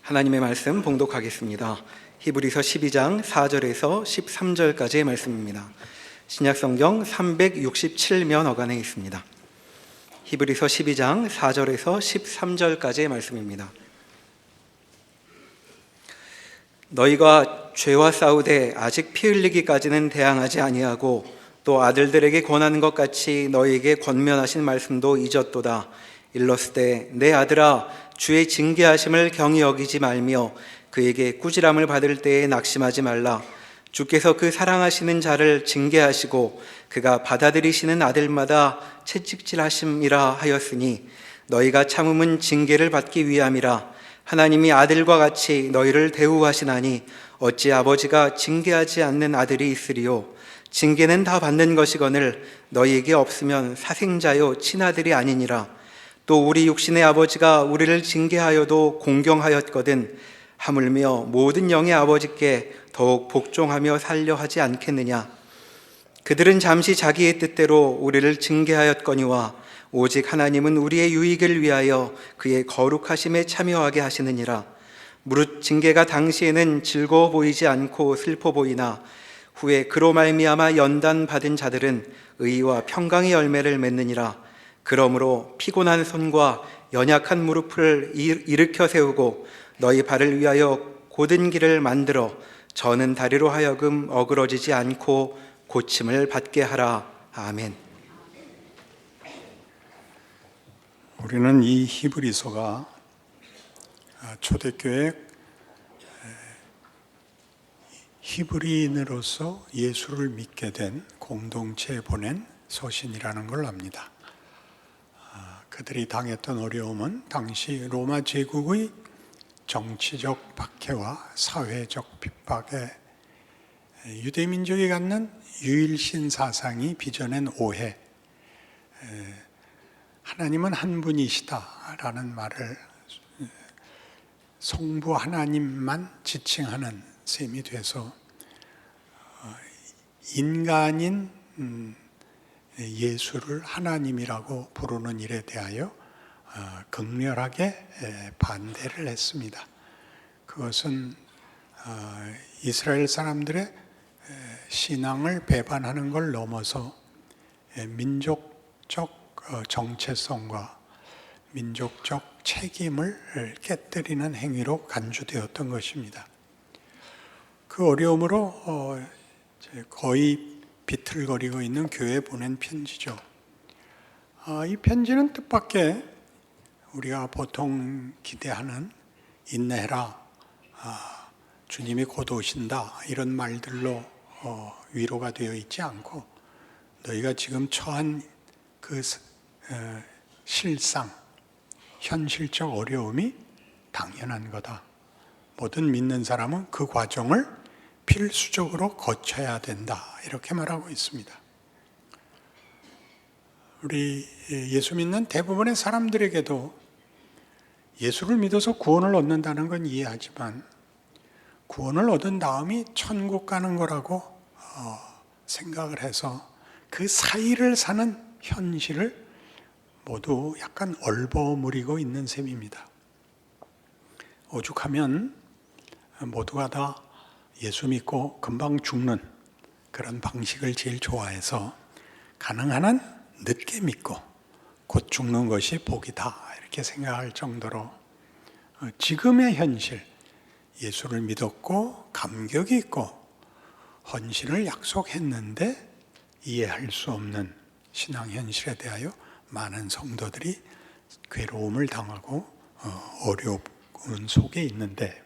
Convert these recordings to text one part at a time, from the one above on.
하나님의 말씀 봉독하겠습니다. 히브리서 12장 4절에서 13절까지의 말씀입니다. 신약성경 367면 어간에 있습니다. 히브리서 12장 4절에서 13절까지의 말씀입니다. 너희가 죄와 싸우되 아직 피 흘리기까지는 대항하지 아니하고 또 아들들에게 권하는 것 같이 너희에게 권면하신 말씀도 잊었도다. 일렀으되 내 아들아 주의 징계하심을 경히 여기지 말며 그에게 꾸지람을 받을 때에 낙심하지 말라. 주께서 그 사랑하시는 자를 징계하시고 그가 받아들이시는 아들마다 채찍질하심이라 하였으니 너희가 참음은 징계를 받기 위함이라. 하나님이 아들과 같이 너희를 대우하시나니 어찌 아버지가 징계하지 않는 아들이 있으리요. 징계는 다 받는 것이거늘 너희에게 없으면 사생자요 친아들이 아니니라. 또 우리 육신의 아버지가 우리를 징계하여도 공경하였거든 하물며 모든 영의 아버지께 더욱 복종하며 살려 하지 않겠느냐. 그들은 잠시 자기의 뜻대로 우리를 징계하였거니와 오직 하나님은 우리의 유익을 위하여 그의 거룩하심에 참여하게 하시느니라. 무릇 징계가 당시에는 즐거워 보이지 않고 슬퍼 보이나 후에 그로 말미암아 연단 받은 자들은 의와 평강의 열매를 맺느니라. 그러므로 피곤한 손과 연약한 무릎을 일으켜 세우고 너희 발을 위하여 곧은 길을 만들어 저는 다리로 하여금 어그러지지 않고 고침을 받게 하라. 아멘. 우리는 이 히브리서가 초대교회 히브리인으로서 예수를 믿게 된 공동체에 보낸 서신이라는 걸 압니다. 그들이 당했던 어려움은 당시 로마 제국의 정치적 박해와 사회적 핍박에 유대민족이 갖는 유일신 사상이 빚어낸 오해, 하나님은 한 분이시다라는 말을 성부 하나님만 지칭하는 셈이 돼서 인간인 예수를 하나님이라고 부르는 일에 대하여 극렬하게 반대를 했습니다. 그것은 이스라엘 사람들의 신앙을 배반하는 걸 넘어서 민족적 정체성과 민족적 책임을 깨뜨리는 행위로 간주되었던 것입니다. 그 어려움으로 거의 비틀거리고 있는 교회에 보낸 편지죠. 이 편지는 뜻밖의 우리가 보통 기대하는 인내해라, 주님이 곧 오신다 이런 말들로 위로가 되어 있지 않고 너희가 지금 처한 그 실상, 현실적 어려움이 당연한 거다. 모든 믿는 사람은 그 과정을 필수적으로 거쳐야 된다. 이렇게 말하고 있습니다. 우리 예수 믿는 대부분의 사람들에게도 예수를 믿어서 구원을 얻는다는 건 이해하지만 구원을 얻은 다음이 천국 가는 거라고 생각을 해서 그 사이를 사는 현실을 모두 약간 얼버무리고 있는 셈입니다. 오죽하면 모두가 다 예수 믿고 금방 죽는 그런 방식을 제일 좋아해서 가능한 한 늦게 믿고 곧 죽는 것이 복이다 이렇게 생각할 정도로 지금의 현실, 예수를 믿었고 감격이 있고 헌신을 약속했는데 이해할 수 없는 신앙 현실에 대하여 많은 성도들이 괴로움을 당하고 어려운 속에 있는데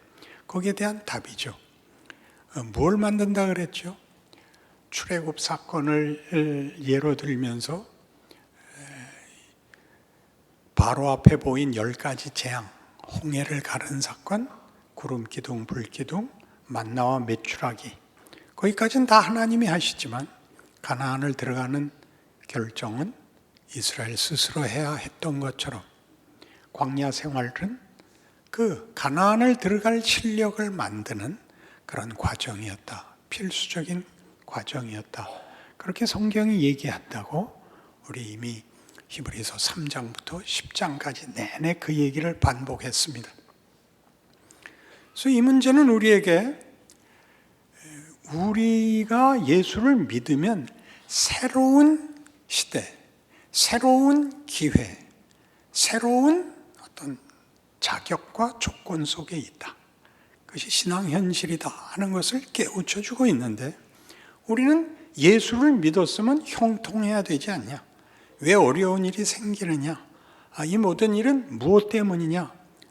거기에 대한 답이죠. 뭘 만든다 그랬죠? 출애굽 사건을 예로 들면서 바로 앞에 보인 10가지 재앙, 홍해를 가른 사건, 구름 기둥, 불 기둥, 만나와 메추라기 거기까지는 다 하나님이 하시지만 가나안을 들어가는 결정은 이스라엘 스스로 해야 했던 것처럼 광야 생활은 그 가나안을 들어갈 실력을 만드는 그런 과정이었다. 필수적인 과정이었다. 그렇게 성경이 얘기한다고 우리 이미 히브리서 3장부터 10장까지 내내 그 얘기를 반복했습니다. 그래서 이 문제는 우리가 예수를 믿으면 새로운 시대, 새로운 기회, 새로운 어떤 자격과 조건 속에 있다. 그것이 신앙 현실이다 하는 것을 깨우쳐주고 있는데, 우리는 예수를 믿었으면 형통해야 되지 않냐? 왜 어려운 일이 생기느냐? 이 모든 일은 무엇 때문이냐?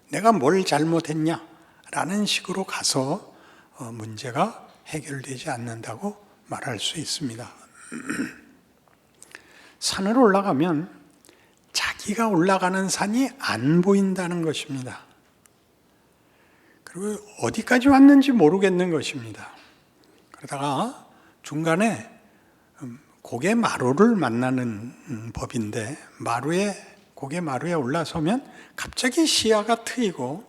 내가 뭘 잘못했냐? 라는 식으로 가서 문제가 해결되지 않는다고 말할 수 있습니다. 산을 올라가면 자기가 올라가는 산이 안 보인다는 것입니다. 그리고 어디까지 왔는지 모르겠는 것입니다. 그러다가 중간에 고개마루를 만나는 법인데, 고개마루에 올라서면 갑자기 시야가 트이고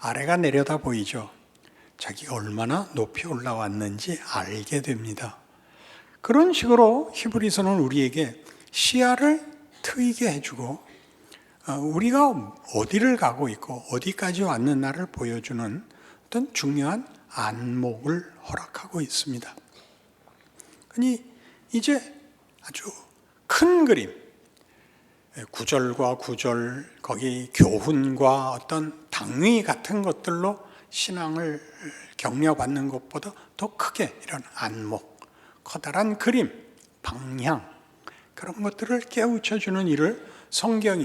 아래가 내려다 보이죠. 자기가 얼마나 높이 올라왔는지 알게 됩니다. 그런 식으로 히브리서는 우리에게 시야를 트이게 해주고, 우리가 어디를 가고 있고 어디까지 왔는가를 보여주는 어떤 중요한 안목을 허락하고 있습니다. 그러니 이제 아주 큰 그림, 구절과 구절, 거기 교훈과 어떤 당위 같은 것들로 신앙을 격려받는 것보다 더 크게 이런 안목, 커다란 그림, 방향, 그런 것들을 깨우쳐주는 일을 성경이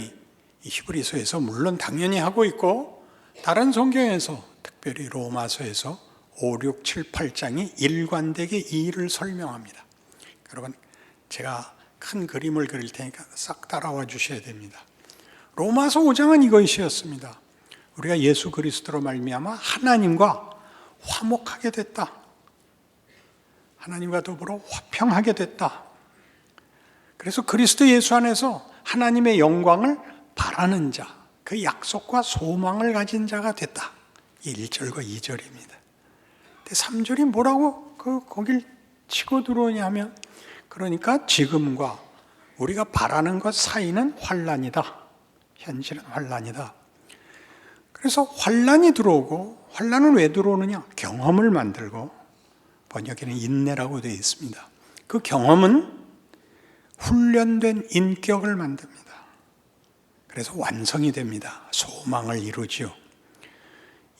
이 히브리서에서 물론 당연히 하고 있고, 다른 성경에서 특별히 로마서에서 5, 6, 7, 8장이 일관되게 이 일을 설명합니다. 여러분, 제가 큰 그림을 그릴 테니까 싹 따라와 주셔야 됩니다. 로마서 5장은 이것이었습니다. 우리가 예수 그리스도로 말미암아 하나님과 화목하게 됐다. 하나님과 더불어 화평하게 됐다. 그래서 그리스도 예수 안에서 하나님의 영광을 바라는 자, 그 약속과 소망을 가진 자가 됐다. 1절과 2절입니다. 근데 3절이 뭐라고 거길 치고 들어오냐면, 그러니까 지금과 우리가 바라는 것 사이는 환난이다. 현실은 환난이다. 그래서 환난이 들어오고, 환난은 왜 들어오느냐? 경험을 만들고, 번역에는 인내라고 되어 있습니다. 그 경험은 훈련된 인격을 만듭니다. 그래서 완성이 됩니다. 소망을 이루지요.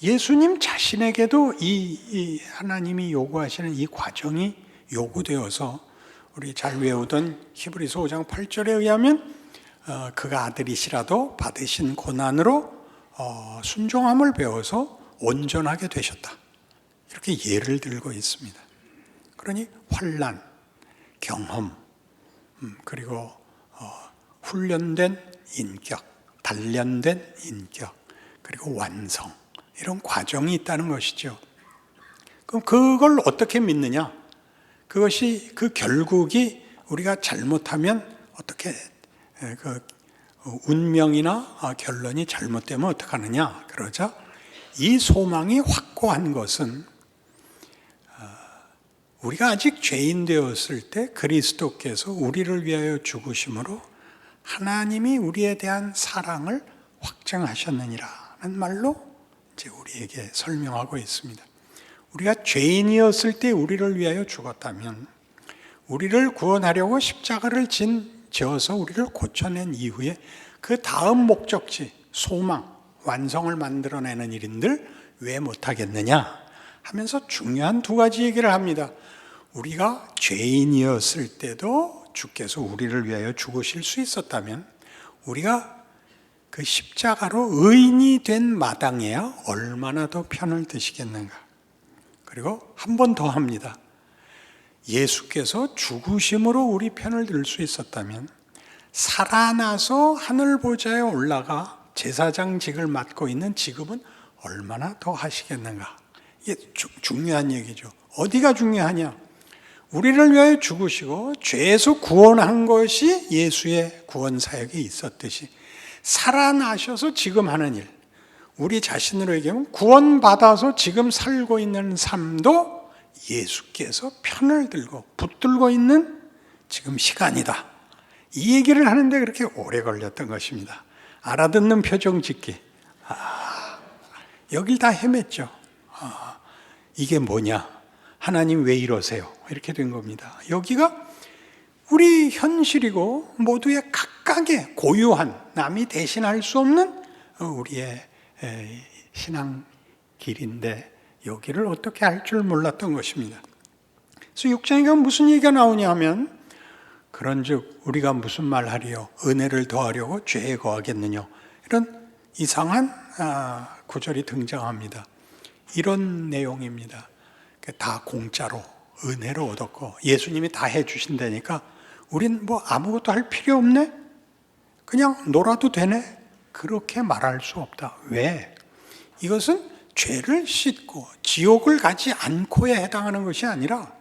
예수님 자신에게도 이 하나님이 요구하시는 이 과정이 요구되어서, 우리 잘 외우던 히브리서 5장 8절에 의하면 그가 아들이시라도 받으신 고난으로 순종함을 배워서 온전하게 되셨다. 이렇게 예를 들고 있습니다. 그러니 환난, 경험, 그리고 훈련된 인격, 단련된 인격, 그리고 완성, 이런 과정이 있다는 것이죠. 그럼 그걸 어떻게 믿느냐? 그것이 그 결국이 우리가 잘못하면 어떻게 운명이나 결론이 잘못되면 어떡하느냐? 그러자 이 소망이 확고한 것은 우리가 아직 죄인 되었을 때 그리스도께서 우리를 위하여 죽으심으로 하나님이 우리에 대한 사랑을 확증하셨느니라는 말로 이제 우리에게 설명하고 있습니다. 우리가 죄인이었을 때 우리를 위하여 죽었다면, 우리를 구원하려고 십자가를 지어서 우리를 고쳐낸 이후에 그 다음 목적지, 소망, 완성을 만들어내는 일인들 왜 못하겠느냐 하면서 중요한 두 가지 얘기를 합니다. 우리가 죄인이었을 때도 주께서 우리를 위하여 죽으실 수 있었다면, 우리가 그 십자가로 의인이 된 마당에야 얼마나 더 편을 드시겠는가. 그리고 한 번 더 합니다. 예수께서 죽으심으로 우리 편을 들 수 있었다면, 살아나서 하늘 보좌에 올라가 제사장직을 맡고 있는 지금은 얼마나 더 하시겠는가. 이게 중요한 얘기죠. 어디가 중요하냐? 우리를 위하여 죽으시고 죄에서 구원한 것이 예수의 구원 사역에 있었듯이, 살아나셔서 지금 하는 일, 우리 자신으로 얘기하면 구원받아서 지금 살고 있는 삶도 예수께서 편을 들고 붙들고 있는 지금 시간이다. 이 얘기를 하는데 그렇게 오래 걸렸던 것입니다. 알아듣는 표정 짓기. 여길 다 헤맸죠. 이게 뭐냐? 하나님 왜 이러세요? 이렇게 된 겁니다. 여기가 우리 현실이고 모두의 각각의 고유한, 남이 대신할 수 없는 우리의 신앙 길인데 여기를 어떻게 할 줄 몰랐던 것입니다. 그래서 6장에 가면 무슨 얘기가 나오냐 하면 그런즉 우리가 무슨 말하리요? 은혜를 더하려고 죄에 거하겠느냐? 이런 이상한 구절이 등장합니다. 이런 내용입니다. 다 공짜로 은혜로 얻었고 예수님이 다 해주신다니까 우린 뭐 아무것도 할 필요 없네? 그냥 놀아도 되네? 그렇게 말할 수 없다. 왜? 이것은 죄를 씻고 지옥을 가지 않고에 해당하는 것이 아니라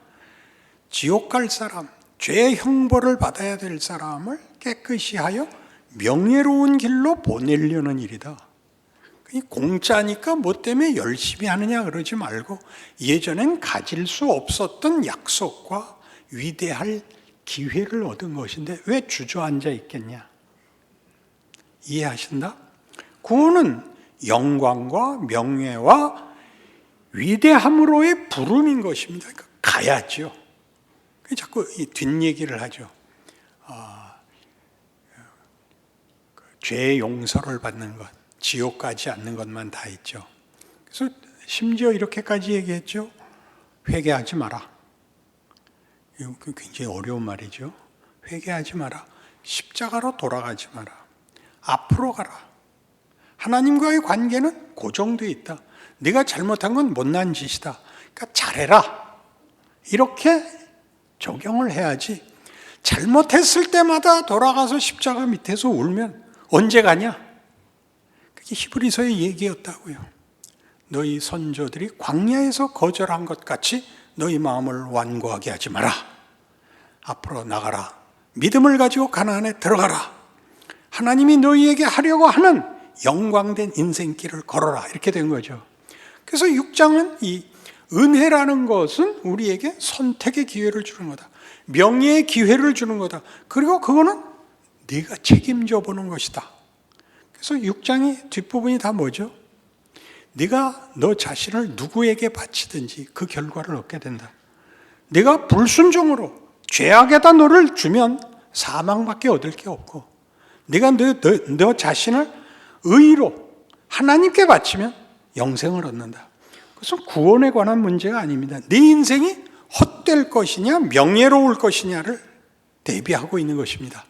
지옥 갈 사람, 죄의 형벌을 받아야 될 사람을 깨끗이 하여 명예로운 길로 보내려는 일이다. 공짜니까 뭐 때문에 열심히 하느냐 그러지 말고 예전엔 가질 수 없었던 약속과 위대할 기회를 얻은 것인데 왜 주저앉아 있겠냐? 이해하신다? 구원은 영광과 명예와 위대함으로의 부름인 것입니다. 그러니까 가야죠. 자꾸 이 뒷얘기를 하죠. 죄의 용서를 받는 것, 지옥 가지 않는 것만 다 있죠. 그래서 심지어 이렇게까지 얘기했죠. 회개하지 마라. 이거 굉장히 어려운 말이죠. 회개하지 마라. 십자가로 돌아가지 마라. 앞으로 가라. 하나님과의 관계는 고정되어 있다. 네가 잘못한 건 못난 짓이다. 그러니까 잘해라. 이렇게 적용을 해야지. 잘못했을 때마다 돌아가서 십자가 밑에서 울면 언제 가냐? 그게 히브리서의 얘기였다고요. 너희 선조들이 광야에서 거절한 것 같이 너희 마음을 완고하게 하지 마라. 앞으로 나가라. 믿음을 가지고 가나안에 들어가라. 하나님이 너희에게 하려고 하는 영광된 인생길을 걸어라. 이렇게 된 거죠. 그래서 6장은 이 은혜라는 것은 우리에게 선택의 기회를 주는 거다. 명예의 기회를 주는 거다. 그리고 그거는 네가 책임져 보는 것이다. 그래서 6장의 뒷부분이 다 뭐죠? 네가 너 자신을 누구에게 바치든지 그 결과를 얻게 된다. 네가 불순종으로 죄악에다 너를 주면 사망밖에 얻을 게 없고 네가 너 자신을 의로 하나님께 바치면 영생을 얻는다. 그것은 구원에 관한 문제가 아닙니다. 네 인생이 헛될 것이냐 명예로울 것이냐를 대비하고 있는 것입니다.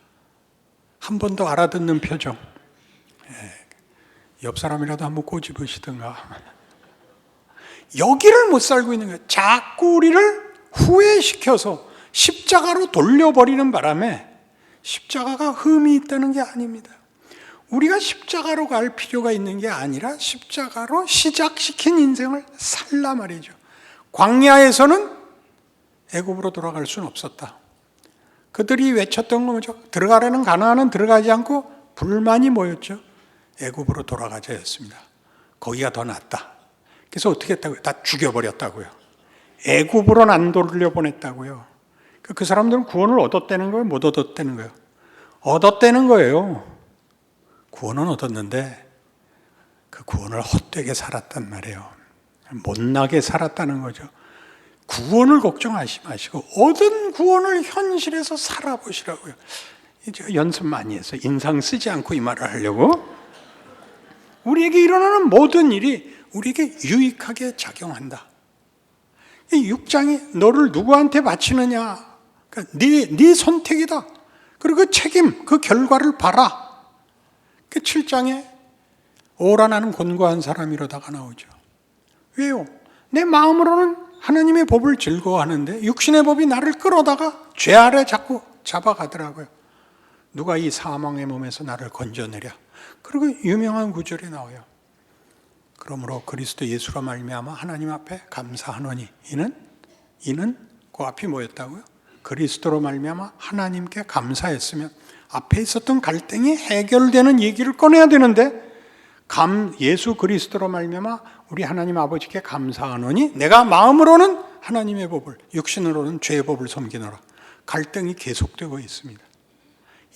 한 번 더 알아듣는 표정. 옆 사람이라도 한번 꼬집으시든가. 여기를 못 살고 있는 거예요. 자꾸 우리를 후회시켜서 십자가로 돌려버리는 바람에 십자가가 흠이 있다는 게 아닙니다. 우리가 십자가로 갈 필요가 있는 게 아니라 십자가로 시작시킨 인생을 살라 말이죠. 광야에서는 애굽으로 돌아갈 수는 없었다. 그들이 외쳤던 거죠. 들어가라는 가나안은 들어가지 않고 불만이 뭐였죠? 애굽으로 돌아가자였습니다. 거기가 더 낫다. 그래서 어떻게 했다고요? 다 죽여버렸다고요. 애굽으로는 안 돌려보냈다고요. 그 사람들은 구원을 얻었다는 거예요? 못 얻었다는 거예요? 얻었다는 거예요. 구원은 얻었는데 그 구원을 헛되게 살았단 말이에요. 못나게 살았다는 거죠. 구원을 걱정하지 마시고 얻은 구원을 현실에서 살아보시라고요. 제가 연습 많이 해서 인상 쓰지 않고 이 말을 하려고. 우리에게 일어나는 모든 일이 우리에게 유익하게 작용한다. 이 6장이 너를 누구한테 바치느냐. 그러니까 네 선택이다. 그리고 그 책임, 그 결과를 봐라. 그 7장에 오라나는 곤고한 사람이로다가 나오죠. 왜요? 내 마음으로는 하나님의 법을 즐거워하는데 육신의 법이 나를 끌어다가 죄 아래 자꾸 잡아가더라고요. 누가 이 사망의 몸에서 나를 건져내랴. 그리고 유명한 구절이 나와요. 그러므로 그리스도 예수로 말미암아 하나님 앞에 감사하노니 이는 그 앞이 뭐였다고요? 그리스도로 말미암아 하나님께 감사했으면 앞에 있었던 갈등이 해결되는 얘기를 꺼내야 되는데 예수 그리스도로 말미암아 우리 하나님 아버지께 감사하노니 내가 마음으로는 하나님의 법을 육신으로는 죄의 법을 섬기노라. 갈등이 계속되고 있습니다.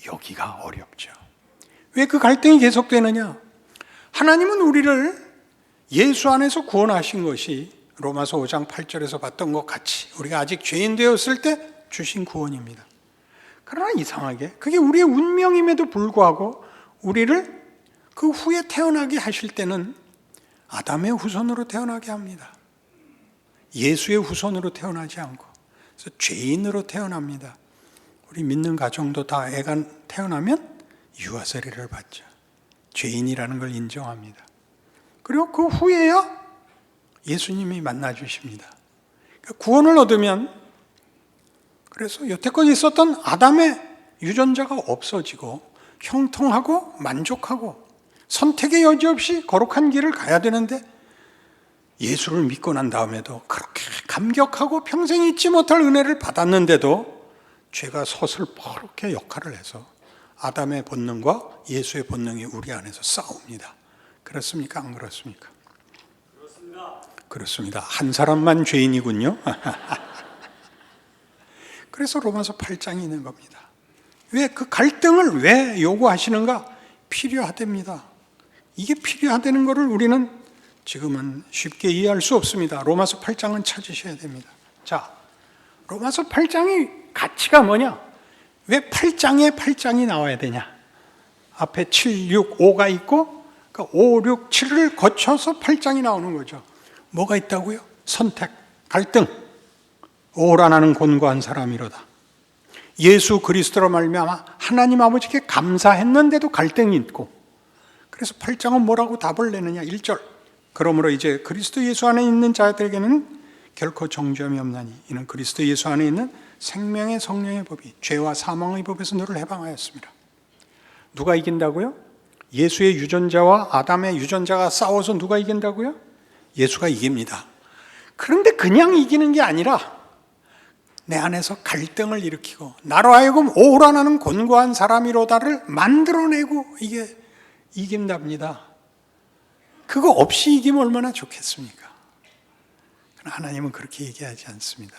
여기가 어렵죠. 왜 그 갈등이 계속되느냐? 하나님은 우리를 예수 안에서 구원하신 것이 로마서 5장 8절에서 봤던 것 같이 우리가 아직 죄인 되었을 때 주신 구원입니다. 그러나 이상하게 그게 우리의 운명임에도 불구하고 우리를 그 후에 태어나게 하실 때는 아담의 후손으로 태어나게 합니다. 예수의 후손으로 태어나지 않고 그래서 죄인으로 태어납니다. 우리 믿는 가정도 다 애가 태어나면 유아세례를 받죠. 죄인이라는 걸 인정합니다. 그리고 그 후에야 예수님이 만나주십니다. 그러니까 구원을 얻으면 그래서 여태껏 있었던 아담의 유전자가 없어지고 형통하고 만족하고 선택의 여지 없이 거룩한 길을 가야 되는데 예수를 믿고 난 다음에도 그렇게 감격하고 평생 잊지 못할 은혜를 받았는데도 죄가 서슬퍼렇게 역할을 해서 아담의 본능과 예수의 본능이 우리 안에서 싸웁니다. 그렇습니까? 안 그렇습니까? 그렇습니다. 그렇습니다. 한 사람만 죄인이군요. 그래서 로마서 8장이 있는 겁니다. 왜 그 갈등을 왜 요구하시는가? 필요하답니다. 이게 필요하다는 것을 우리는 지금은 쉽게 이해할 수 없습니다. 로마서 8장은 찾으셔야 됩니다. 자, 로마서 8장의 가치가 뭐냐? 왜 8장에 8장이 나와야 되냐? 앞에 7, 6, 5가 있고 그러니까 5, 6, 7을 거쳐서 8장이 나오는 거죠. 뭐가 있다고요? 선택, 갈등. 오라 나는 곤고한 사람이로다. 예수 그리스도로 말미암아 하나님 아버지께 감사했는데도 갈등이 있고 그래서 8장은 뭐라고 답을 내느냐? 1절. 그러므로 이제 그리스도 예수 안에 있는 자들에게는 결코 정죄함이 없나니 이는 그리스도 예수 안에 있는 생명의 성령의 법이 죄와 사망의 법에서 너를 해방하였습니다. 누가 이긴다고요? 예수의 유전자와 아담의 유전자가 싸워서 누가 이긴다고요? 예수가 이깁니다. 그런데 그냥 이기는 게 아니라 내 안에서 갈등을 일으키고 나로 하여금 오라 나는 곤고한 사람이로다를 만들어내고 이게 이긴답니다. 그거 없이 이기면 얼마나 좋겠습니까? 그러나 하나님은 그렇게 얘기하지 않습니다.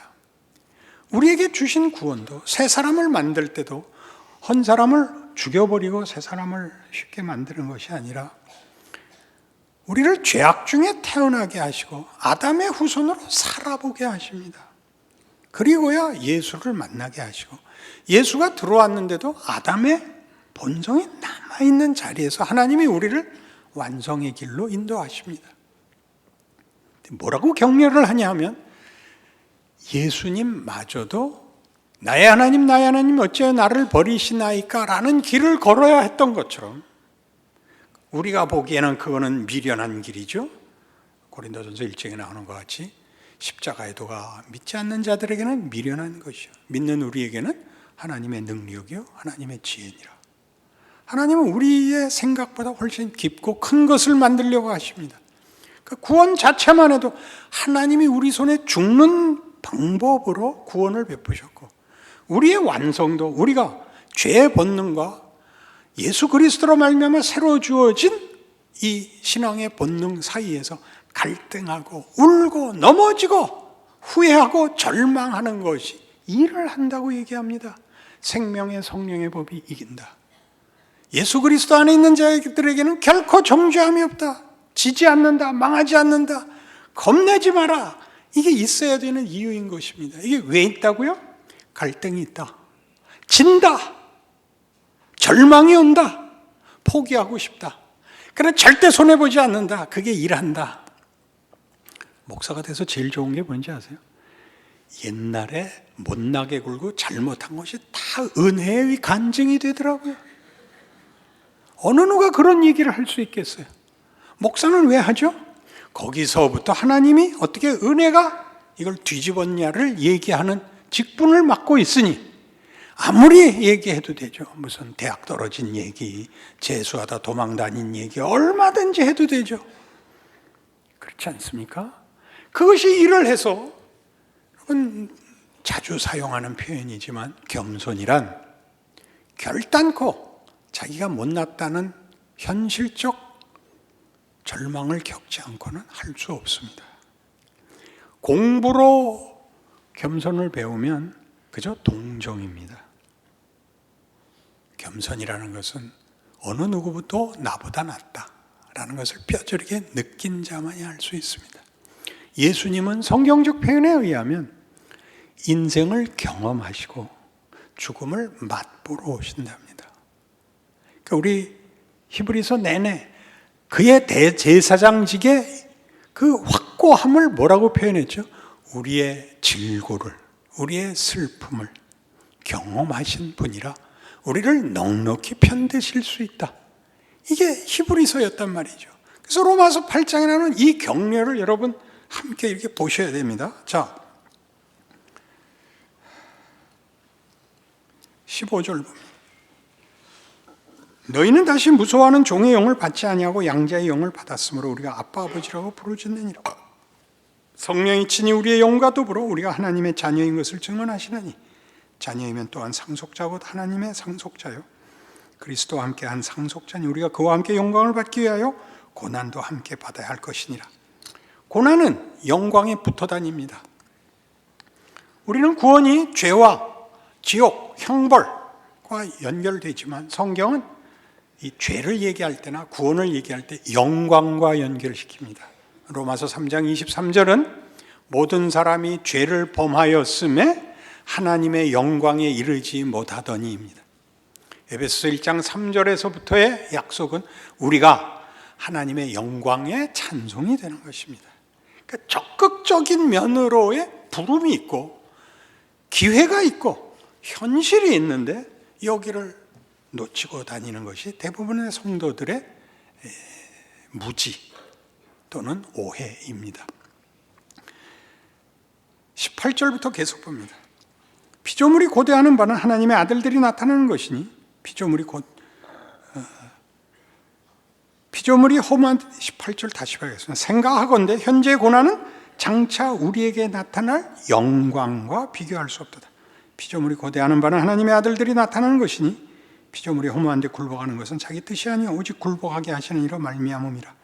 우리에게 주신 구원도 새 사람을 만들 때도 한 사람을 죽여버리고 새 사람을 쉽게 만드는 것이 아니라 우리를 죄악 중에 태어나게 하시고 아담의 후손으로 살아보게 하십니다. 그리고야 예수를 만나게 하시고 예수가 들어왔는데도 아담의 본성이 남아있는 자리에서 하나님이 우리를 완성의 길로 인도하십니다. 뭐라고 격려를 하냐 하면 예수님마저도 나의 하나님 어찌하여 나를 버리시나이까 라는 길을 걸어야 했던 것처럼 우리가 보기에는 그거는 미련한 길이죠. 고린도전서 1장에 나오는 것 같이 십자가의 도가 믿지 않는 자들에게는 미련한 것이요 믿는 우리에게는 하나님의 능력이요 하나님의 지혜니라. 하나님은 우리의 생각보다 훨씬 깊고 큰 것을 만들려고 하십니다. 그 구원 자체만 해도 하나님이 우리 손에 죽는 방법으로 구원을 베푸셨고 우리의 완성도 우리가 죄의 본능과 예수 그리스도로 말미암아 새로 주어진 이 신앙의 본능 사이에서 갈등하고 울고 넘어지고 후회하고 절망하는 것이 일을 한다고 얘기합니다. 생명의 성령의 법이 이긴다. 예수 그리스도 안에 있는 자들에게는 결코 정죄함이 없다. 지지 않는다. 망하지 않는다. 겁내지 마라. 이게 있어야 되는 이유인 것입니다. 이게 왜 있다고요? 갈등이 있다. 진다. 절망이 온다. 포기하고 싶다. 그러나 절대 손해보지 않는다. 그게 일한다. 목사가 돼서 제일 좋은 게 뭔지 아세요? 옛날에 못나게 굴고 잘못한 것이 다 은혜의 간증이 되더라고요. 어느 누가 그런 얘기를 할 수 있겠어요? 목사는 왜 하죠? 거기서부터 하나님이 어떻게 은혜가 이걸 뒤집었냐를 얘기하는 직분을 맡고 있으니 아무리 얘기해도 되죠. 무슨 대학 떨어진 얘기, 재수하다 도망 다닌 얘기 얼마든지 해도 되죠. 그렇지 않습니까? 그것이 일을 해서 자주 사용하는 표현이지만 겸손이란 결단코 자기가 못났다는 현실적 절망을 겪지 않고는 할 수 없습니다. 공부로 겸손을 배우면 그저 동정입니다. 겸손이라는 것은 어느 누구보다 나보다 낫다 라는 것을 뼈저리게 느낀 자만이 알 수 있습니다. 예수님은 성경적 표현에 의하면 인생을 경험하시고 죽음을 맛보러 오신답니다. 그러니까 우리 히브리서 내내 그의 대제사장직의 그 확고함을 뭐라고 표현했죠? 우리의 질고를, 우리의 슬픔을 경험하신 분이라 우리를 넉넉히 편드실 수 있다. 이게 히브리서였단 말이죠. 그래서 로마서 8장에 나오는 이 격려를 여러분 함께 이렇게 보셔야 됩니다. 자, 15절 봅니다. 너희는 다시 무서워하는 종의 영을 받지 아니하고 양자의 영을 받았으므로 우리가 아빠 아버지라고 부르짖느니라. 성령이 친히 우리의 영과 더불어 우리가 하나님의 자녀인 것을 증언하시나니 자녀이면 또한 상속자 곧 하나님의 상속자요 그리스도와 함께 한 상속자니 우리가 그와 함께 영광을 받기 위하여 고난도 함께 받아야 할 것이니라. 고난은 영광에 붙어 다닙니다. 우리는 구원이 죄와 지옥, 형벌과 연결되지만 성경은 이 죄를 얘기할 때나 구원을 얘기할 때 영광과 연결시킵니다. 로마서 3장 23절은 모든 사람이 죄를 범하였음에 하나님의 영광에 이르지 못하더니입니다. 에베소서 1장 3절에서부터의 약속은 우리가 하나님의 영광의 찬송이 되는 것입니다. 그러니까 적극적인 면으로의 부름이 있고 기회가 있고 현실이 있는데 여기를 놓치고 다니는 것이 대부분의 성도들의 무지 또는 오해입니다. 18절부터 계속 봅니다. 피조물이 고대하는 바는 하나님의 아들들이 나타나는 것이니 피조물이 허무한 18절 다시 봐야겠습니다. 생각하건대 현재의 고난은 장차 우리에게 나타날 영광과 비교할 수 없도다. 피조물이 고대하는 바는 하나님의 아들들이 나타나는 것이니 피조물이 허무한데 굴복하는 것은 자기 뜻이 아니요 오직 굴복하게 하시는 이로 말미암음이라.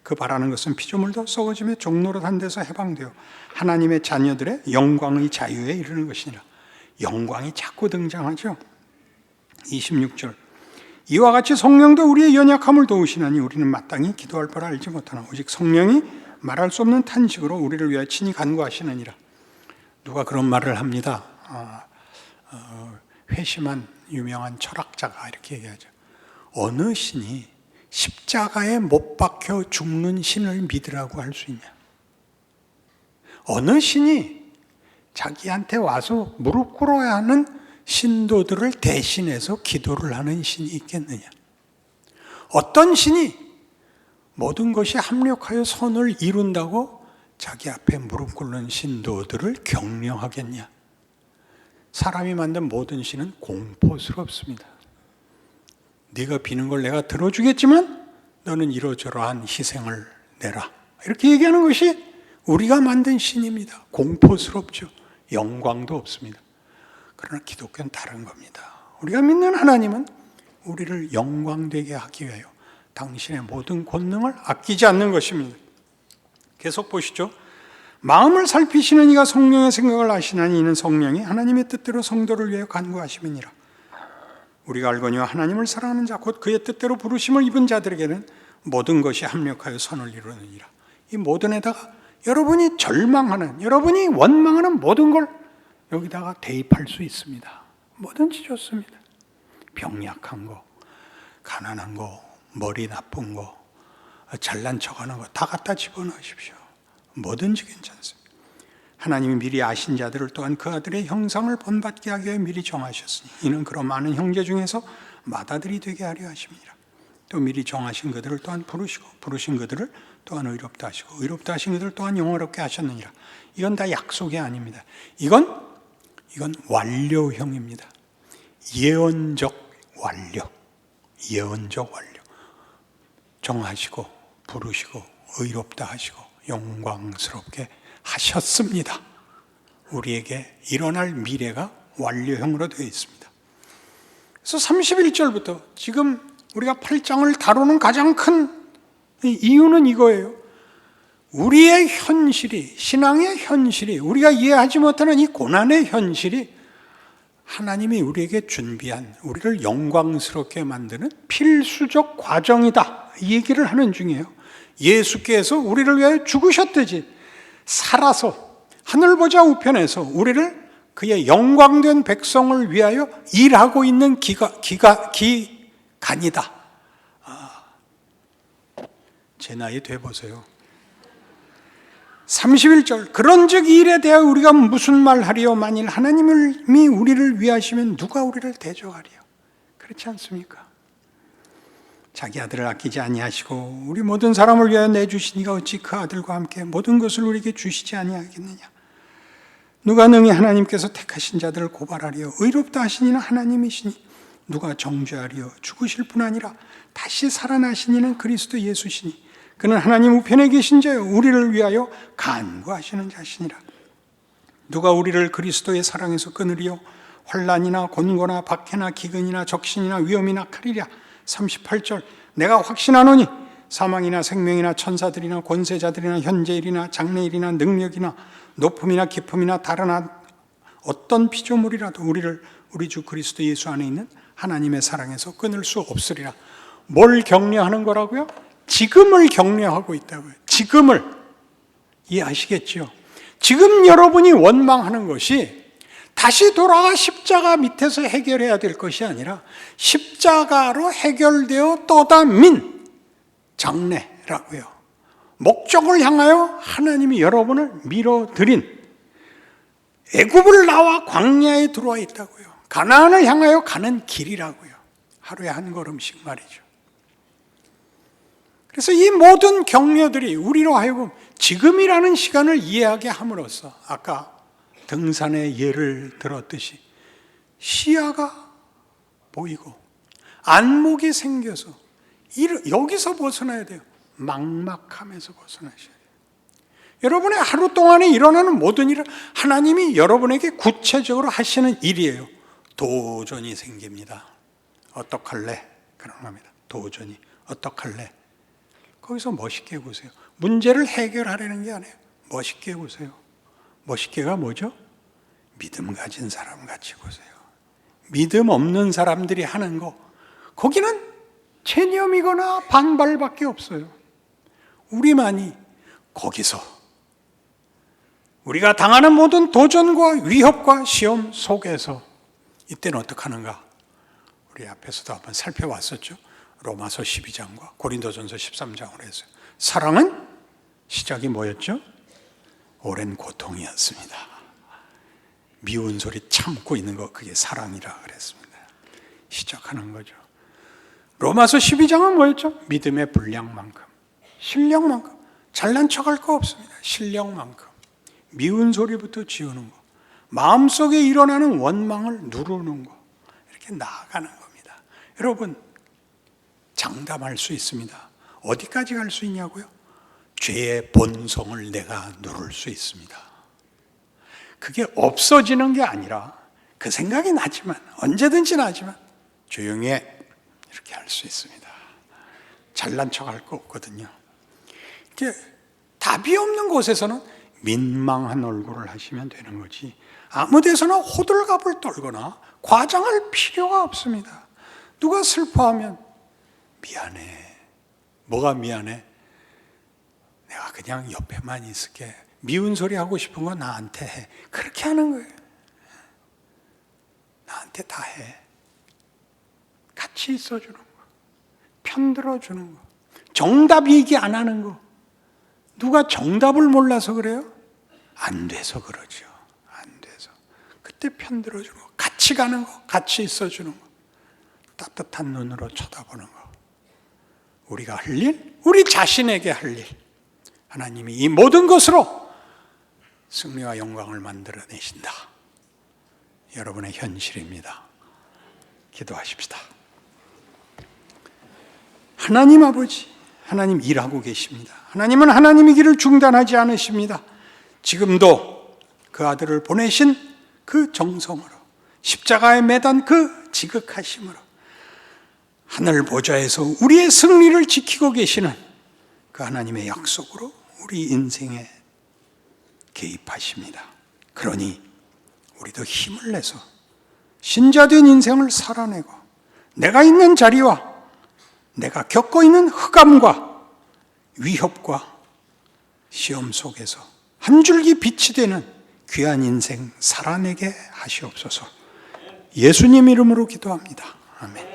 그 바라는 것은 피조물도 썩어짐의 종노릇한 데서 해방되어 하나님의 자녀들의 영광의 자유에 이르는 것이니라. 영광이 자꾸 등장하죠. 26절 이와 같이 성령도 우리의 연약함을 도우시나니 우리는 마땅히 기도할 바를 알지 못하나 오직 성령이 말할 수 없는 탄식으로 우리를 위하여 친히 간구하시느니라. 누가 그런 말을 합니다. 회심한 유명한 철학자가 이렇게 얘기하죠. 어느 신이 십자가에 못 박혀 죽는 신을 믿으라고 할 수 있냐? 어느 신이 자기한테 와서 무릎 꿇어야 하는 신도들을 대신해서 기도를 하는 신이 있겠느냐? 어떤 신이 모든 것이 합력하여 선을 이룬다고 자기 앞에 무릎 꿇는 신도들을 격려하겠냐? 사람이 만든 모든 신은 공포스럽습니다. 네가 비는 걸 내가 들어주겠지만 너는 이러저러한 희생을 내라. 이렇게 얘기하는 것이 우리가 만든 신입니다. 공포스럽죠. 영광도 없습니다. 그러나 기독교는 다른 겁니다. 우리가 믿는 하나님은 우리를 영광되게 하기 위하여 당신의 모든 권능을 아끼지 않는 것입니다. 계속 보시죠. 마음을 살피시는 이가 성령의 생각을 아시나니 이는 성령이 하나님의 뜻대로 성도를 위하여 간구하심이니라. 우리가 알거니와 하나님을 사랑하는 자 곧 그의 뜻대로 부르심을 입은 자들에게는 모든 것이 합력하여 선을 이루느니라. 이 모든에다가 여러분이 절망하는, 여러분이 원망하는 모든 걸 여기다가 대입할 수 있습니다. 뭐든지 좋습니다. 병약한 거, 가난한 거, 머리 나쁜 거, 잘난 척하는 거 다 갖다 집어넣으십시오. 뭐든지 괜찮습니다. 하나님이 미리 아신 자들을 또한 그 아들의 형상을 본받게 하기 위해 미리 정하셨으니 이는 그런 많은 형제 중에서 맏아들이 되게 하려 하심이라. 또 미리 정하신 그들을 또한 부르시고 부르신 그들을 또한 의롭다 하시고 의롭다 하신 그들을 또한 영화롭게 하셨느니라. 이건 다 약속이 아닙니다. 이건 완료형입니다. 예언적 완료. 예언적 완료. 정하시고 부르시고 의롭다 하시고 영광스럽게 하셨습니다. 우리에게 일어날 미래가 완료형으로 되어 있습니다. 그래서 31절부터 지금 우리가 8장을 다루는 가장 큰 이유는 이거예요. 우리의 현실이, 신앙의 현실이, 우리가 이해하지 못하는 이 고난의 현실이 하나님이 우리에게 준비한, 우리를 영광스럽게 만드는 필수적 과정이다, 이 얘기를 하는 중이에요. 예수께서 우리를 위하여 죽으셨듯이 살아서 하늘 보좌 우편에서 우리를 그의 영광된 백성을 위하여 일하고 있는 기간이다. 제 나이 돼보세요. 31절, 그런즉 이 일에 대하여 우리가 무슨 말하리요? 만일 하나님이 우리를 위하시면 누가 우리를 대적하리요? 그렇지 않습니까? 자기 아들을 아끼지 아니하시고 우리 모든 사람을 위하여 내주시니가 어찌 그 아들과 함께 모든 것을 우리에게 주시지 아니하겠느냐? 누가 능히 하나님께서 택하신 자들을 고발하리요? 의롭다 하시니는 하나님이시니 누가 정죄하리요? 죽으실 뿐 아니라 다시 살아나시니는 그리스도 예수시니 그는 하나님 우편에 계신 자요 우리를 위하여 간구하시는 자시니라. 누가 우리를 그리스도의 사랑에서 끊으리요? 환난이나 곤고나 박해나 기근이나 적신이나 위험이나 칼이랴. 38절, 내가 확신하노니 사망이나 생명이나 천사들이나 권세자들이나 현재일이나 장래일이나 능력이나 높음이나 깊음이나 다른 어떤 피조물이라도 우리를 우리 주 그리스도 예수 안에 있는 하나님의 사랑에서 끊을 수 없으리라. 뭘 격려하는 거라고요? 지금을 격려하고 있다고요. 지금을. 이해하시겠죠? 지금 여러분이 원망하는 것이 다시 돌아가 십자가 밑에서 해결해야 될 것이 아니라 십자가로 해결되어 떠다민 장래라고요. 목적을 향하여 하나님이 여러분을 밀어들인, 애굽을 나와 광야에 들어와 있다고요. 가나안을 향하여 가는 길이라고요. 하루에 한 걸음씩 말이죠. 그래서 이 모든 격려들이 우리로 하여금 지금이라는 시간을 이해하게 함으로써 아까 등산의 예를 들었듯이 시야가 보이고 안목이 생겨서 여기서 벗어나야 돼요. 막막함에서 벗어나셔야 돼요. 여러분의 하루 동안에 일어나는 모든 일은 하나님이 여러분에게 구체적으로 하시는 일이에요. 도전이 생깁니다. 어떡할래? 그런 겁니다. 도전이. 어떡할래? 거기서 멋있게 보세요. 문제를 해결하려는 게 아니에요. 멋있게 보세요. 멋있게가 뭐죠? 믿음 가진 사람 같이 보세요. 믿음 없는 사람들이 하는 거, 거기는 체념이거나 반발밖에 없어요. 우리만이 거기서 우리가 당하는 모든 도전과 위협과 시험 속에서 이때는 어떻게 하는가? 우리 앞에서도 한번 살펴봤었죠. 로마서 12장과 고린도전서 13장으로 해서 사랑은 시작이 뭐였죠? 오랜 고통이었습니다. 미운 소리 참고 있는 거, 그게 사랑이라 그랬습니다. 시작하는 거죠. 로마서 12장은 뭐였죠? 믿음의 분량만큼, 실력만큼, 잘난 척할 거 없습니다. 실력만큼 미운 소리부터 지우는 거, 마음속에 일어나는 원망을 누르는 거, 이렇게 나아가는 겁니다. 여러분, 장담할 수 있습니다. 어디까지 갈 수 있냐고요? 죄의 본성을 내가 누를 수 있습니다. 그게 없어지는 게 아니라 그 생각이 나지만, 언제든지 나지만 조용히 이렇게 할 수 있습니다. 잘난 척할 거 없거든요. 이게 답이 없는 곳에서는 민망한 얼굴을 하시면 되는 거지, 아무 데서나 호들갑을 떨거나 과장할 필요가 없습니다. 누가 슬퍼하면 미안해. 뭐가 미안해? 내가 그냥 옆에만 있을게. 미운 소리 하고 싶은 거 나한테 해. 그렇게 하는 거예요. 나한테 다 해. 같이 있어주는 거, 편들어주는 거, 정답 얘기 안 하는 거. 누가 정답을 몰라서 그래요? 안 돼서 그러죠. 안 돼서. 그때 편들어주는 거, 같이 가는 거, 같이 있어주는 거, 따뜻한 눈으로 쳐다보는 거. 우리가 할 일, 우리 자신에게 할 일, 하나님이 이 모든 것으로 승리와 영광을 만들어내신다. 여러분의 현실입니다. 기도하십시다. 하나님 아버지, 하나님 일하고 계십니다. 하나님은 하나님의 길을 중단하지 않으십니다. 지금도 그 아들을 보내신 그 정성으로, 십자가에 매단 그 지극하심으로 하늘 보좌에서 우리의 승리를 지키고 계시는 그 하나님의 약속으로 우리 인생에 개입하십니다. 그러니 우리도 힘을 내서 신자된 인생을 살아내고 내가 있는 자리와 내가 겪고 있는 흑암과 위협과 시험 속에서 한 줄기 빛이 되는 귀한 인생 살아내게 하시옵소서. 예수님 이름으로 기도합니다. 아멘.